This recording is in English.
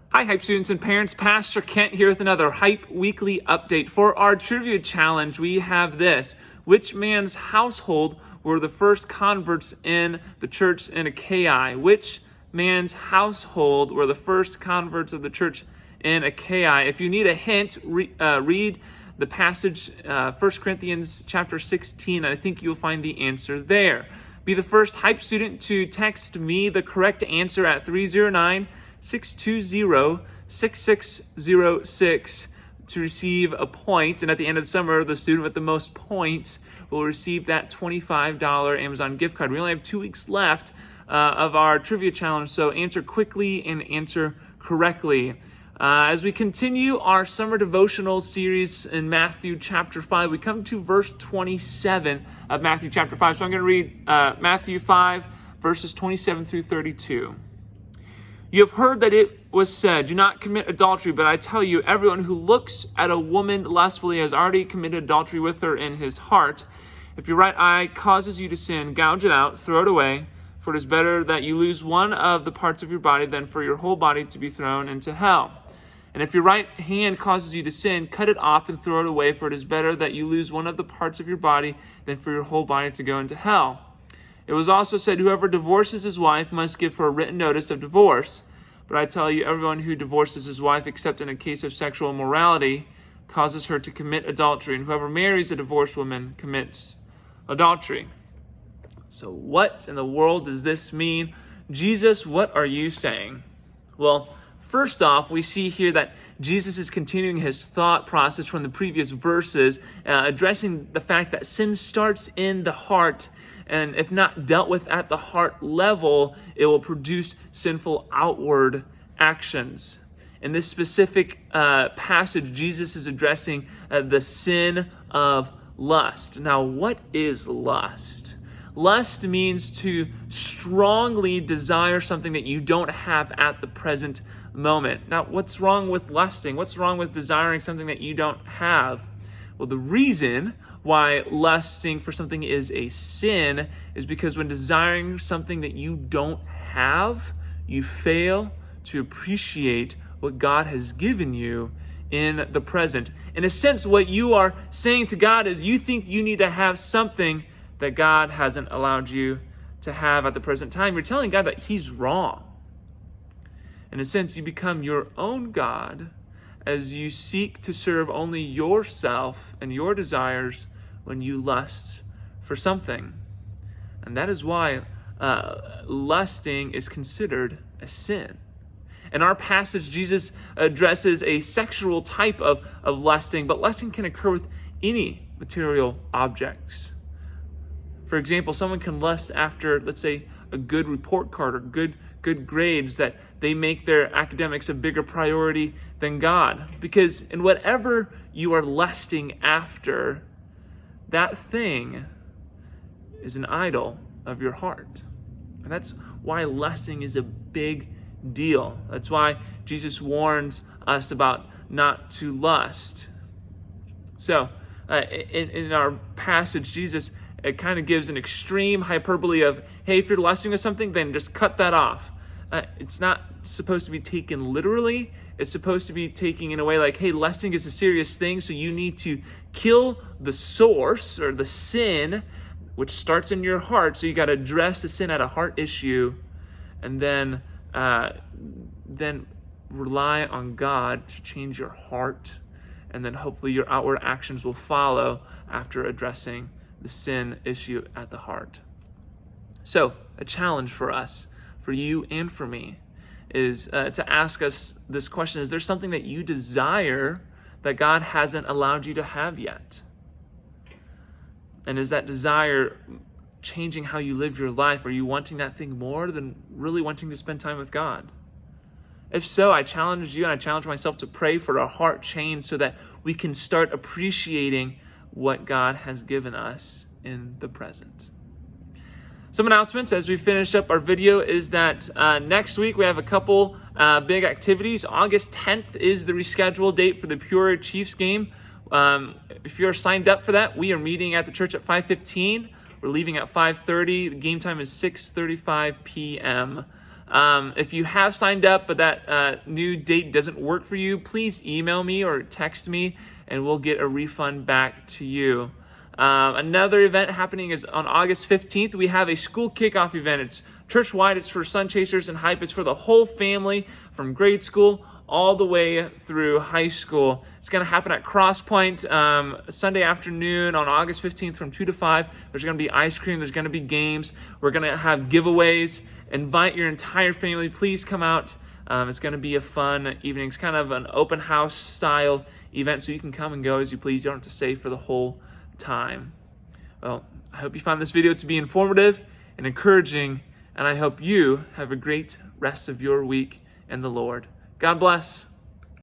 Hi, Hype students and parents. Pastor Kent here with another Hype Weekly update. For our trivia challenge, we have this. Which man's household were the first converts in the church in Achaia? Which man's household were the first converts of the church in Achaia? If you need a hint, read the passage, 1 Corinthians chapter 16, and I think you'll find the answer there. Be the first Hype student to text me the correct answer at 309-620-6606 to receive a point. And at the end of the summer, the student with the most points will receive that $25 Amazon gift card. We only have 2 weeks left of our trivia challenge, so answer quickly and answer correctly. As we continue our summer devotional series in Matthew chapter 5, we come to verse 27 of Matthew chapter 5. So I'm going to read Matthew 5, verses 27 through 32. You have heard that it was said, do not commit adultery, but I tell you, everyone who looks at a woman lustfully has already committed adultery with her in his heart. If your right eye causes you to sin, gouge it out, throw it away, for it is better that you lose one of the parts of your body than for your whole body to be thrown into hell. And if your right hand causes you to sin, cut it off and throw it away, for it is better that you lose one of the parts of your body than for your whole body to go into hell. It was also said, whoever divorces his wife must give her a written notice of divorce. But I tell you, everyone who divorces his wife, except in a case of sexual immorality, causes her to commit adultery. And whoever marries a divorced woman commits adultery. So what in the world does this mean? Jesus, what are you saying? Well, first off, we see here that Jesus is continuing his thought process from the previous verses, addressing the fact that sin starts in the heart, and if not dealt with at the heart level, it will produce sinful outward actions. In this specific passage, Jesus is addressing the sin of lust. Now, what is lust? Lust means to strongly desire something that you don't have at the present moment. Now, what's wrong with lusting? What's wrong with desiring something that you don't have? Well, the reason why lusting for something is a sin is because when desiring something that you don't have, you fail to appreciate what God has given you in the present. In a sense, what you are saying to God is you think you need to have something that God hasn't allowed you to have at the present time. You're telling God that he's wrong. In a sense, you become your own God as you seek to serve only yourself and your desires when you lust for something. And that is why lusting is considered a sin. In our passage, Jesus addresses a sexual type of lusting, but lusting can occur with any material objects. For example, someone can lust after, let's say, a good report card or good grades, that they make their academics a bigger priority than God. Because in whatever you are lusting after, that thing is an idol of your heart. And that's why lusting is a big deal. That's why Jesus warns us about not to lust. So, in our passage, Jesus kind of gives an extreme hyperbole of, hey, if you're lusting with something, then just cut that off. It's not supposed to be taken literally. It's supposed to be taken in a way like, hey, lusting is a serious thing, so you need to kill the source or the sin, which starts in your heart. So you got to address the sin at a heart issue, and then rely on God to change your heart, and then hopefully your outward actions will follow after addressing the sin issue at the heart. So, a challenge for us, for you and for me, is to ask us this question: is there something that you desire that God hasn't allowed you to have yet? And is that desire changing how you live your life? Are you wanting that thing more than really wanting to spend time with God? If so, I challenge you and I challenge myself to pray for a heart change so that we can start appreciating what God has given us in the present. Some announcements as we finish up our video is that next week we have a couple big activities. August 10th is the rescheduled date for the Peoria Chiefs game. If you're signed up for that, we are meeting at the church at 5:15. We're leaving at 5:30. The game time is 6:35 p.m. If you have signed up but that new date doesn't work for you, please email me or text me and we'll get a refund back to you. Another event happening is on August 15th. We have a school kickoff event. It's church-wide. It's for Sun Chasers and Hype. It's for the whole family from grade school all the way through high school. It's going to happen at Cross Point Sunday afternoon on August 15th from 2 to 5. There's going to be ice cream. There's going to be games. We're going to have giveaways. Invite your entire family. Please come out. It's going to be a fun evening. It's kind of an open house style event, so you can come and go as you please. You don't have to stay for the whole time. Well, I hope you found this video to be informative and encouraging, and I hope you have a great rest of your week in the Lord. God bless.